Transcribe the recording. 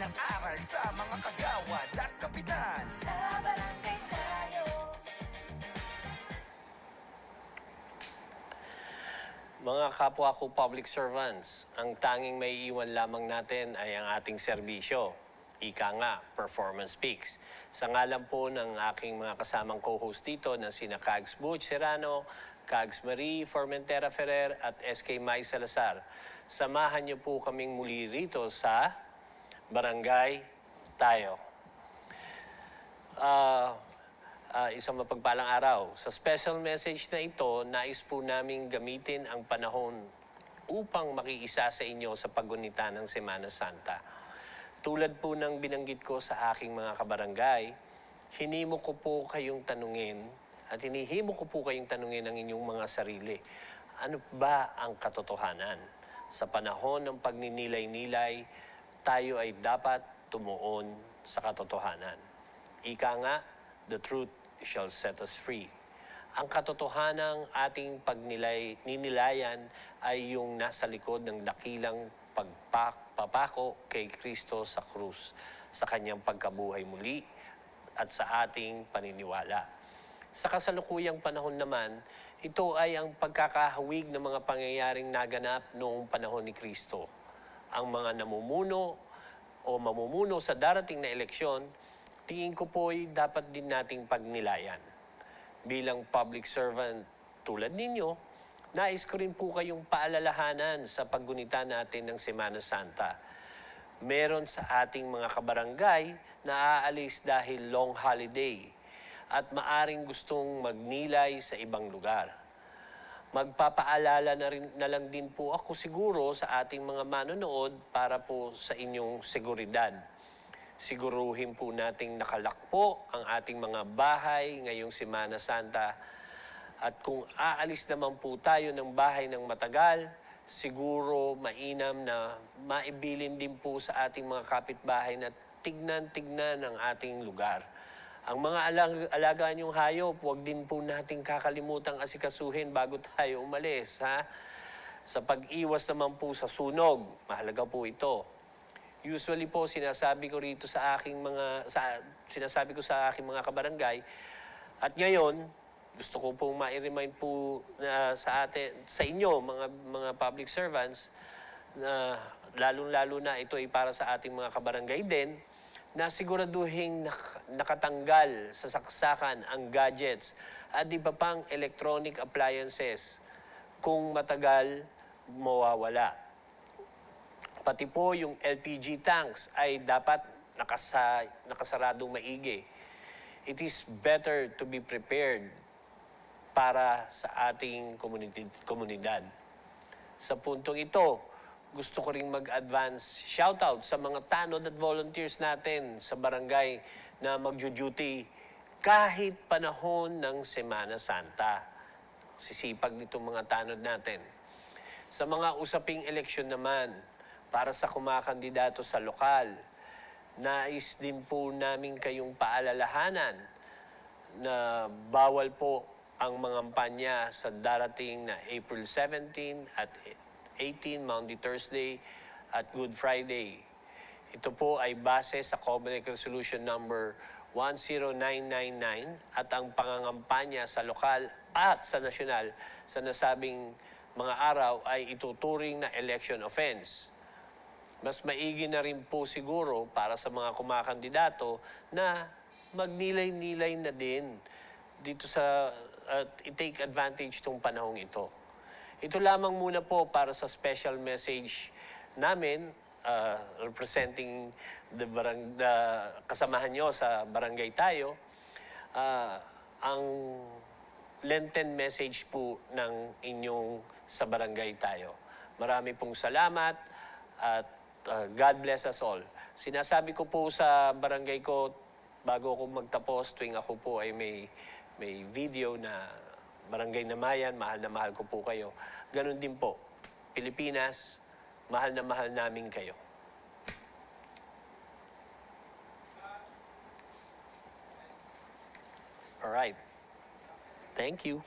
ng aral sa mga kagawad at kapitan. Sa barangay tayo. Mga kapwa ko public servants, ang tanging may iwan lamang natin ay ang ating serbisyo. Ika nga, performance speaks. Sa ngalan po ng aking mga kasamang co-host dito na sina Kags Butch Serrano, Kags Marie Formentera Ferrer at SK Mai Salazar, samahan niyo po kaming muli rito sa Barangay Tayo. Isang mapagpalang araw. Sa special message na ito, nais po naming gamitin ang panahon upang makiisa sa inyo sa paggunita ng Semana Santa. Tulad po ng binanggit ko sa aking mga kabarangay, hinimo ko po kayong tanungin at hinihimo ko po kayong tanungin ang inyong mga sarili. Ano ba ang katotohanan? Sa panahon ng pagninilay-nilay, tayo ay dapat tumuon sa katotohanan. Ika nga, the truth shall set us free. Ang katotohanang ating pagninilayan ay yung nasa likod ng dakilang pagpapako kay Kristo sa krus, sa kanyang pagkabuhay muli at sa ating paniniwala. Sa kasalukuyang panahon naman, ito ay ang pagkakahawig ng mga pangyayaring naganap noong panahon ni Kristo. Ang mga namumuno o mamumuno sa darating na eleksyon, tingin ko po ay dapat din nating pagnilayan. Bilang public servant tulad ninyo, nais ko rin po kayong paalalahanan sa paggunita natin ng Semana Santa. Meron sa ating mga kabarangay na aalis dahil long holiday at maaring gustong magnilay sa ibang lugar. Magpapaalala na lang din po ako siguro sa ating mga manonood para po sa inyong seguridad. Siguruhin po nating nakalakpo ang ating mga bahay ngayong Semana Santa. At kung aalis naman po tayo ng bahay ng matagal, siguro mainam na maibilin din po sa ating mga kapitbahay na tignan-tignan ang ating lugar. Ang mga alaga niyong hayop, huwag din po nating kakalimutang asikasuhin bago tayo umalis. Sa pag-iwas naman po sa sunog, mahalaga po ito. Usually po sinasabi ko rito sa aking mga kabarangay at ngayon gusto ko pong ma-remind po sa inyo mga public servants na lalong-lalo na ito ay para sa ating mga kabarangay din na siguraduhin nakatanggal sa saksakan ang gadgets at iba pang electronic appliances kung matagal mawawala. Pati po yung LPG tanks ay dapat nakasaradong maigi. It is better to be prepared para sa ating komunidad. Sa puntong ito, gusto ko ring mag-advance shoutout sa mga tanod at volunteers natin sa barangay na magjo-duty kahit panahon ng Semana Santa. Sisipag nitong mga tanod natin. Sa mga usaping eleksyon naman, para sa kumakandidato sa lokal, nais din po namin kayong paalalahanan na bawal po ang mga kampanya sa darating na April 17 at 18, Maundy Thursday at Good Friday. Ito po ay base sa Comelec Resolution number 10999 at ang pangangampanya sa lokal at sa nasyonal sa nasabing mga araw ay ituturing na election offense. Mas maigi na rin po siguro para sa mga kumakandidato na magnilay-nilay na din dito sa i-take advantage tong panahong ito. Ito lamang muna po para sa special message namin representing the kasamahan nyo sa Barangay Tayo. Ang Lenten message po ng inyong sa Barangay Tayo. Marami pong salamat at God bless us all. Sinasabi ko po sa barangay ko bago ako magtapos tuwing ako po ay may video na barangay na mayan, mahal na mahal ko po kayo. Ganon din po. Pilipinas, mahal na mahal namin kayo. All right. Thank you.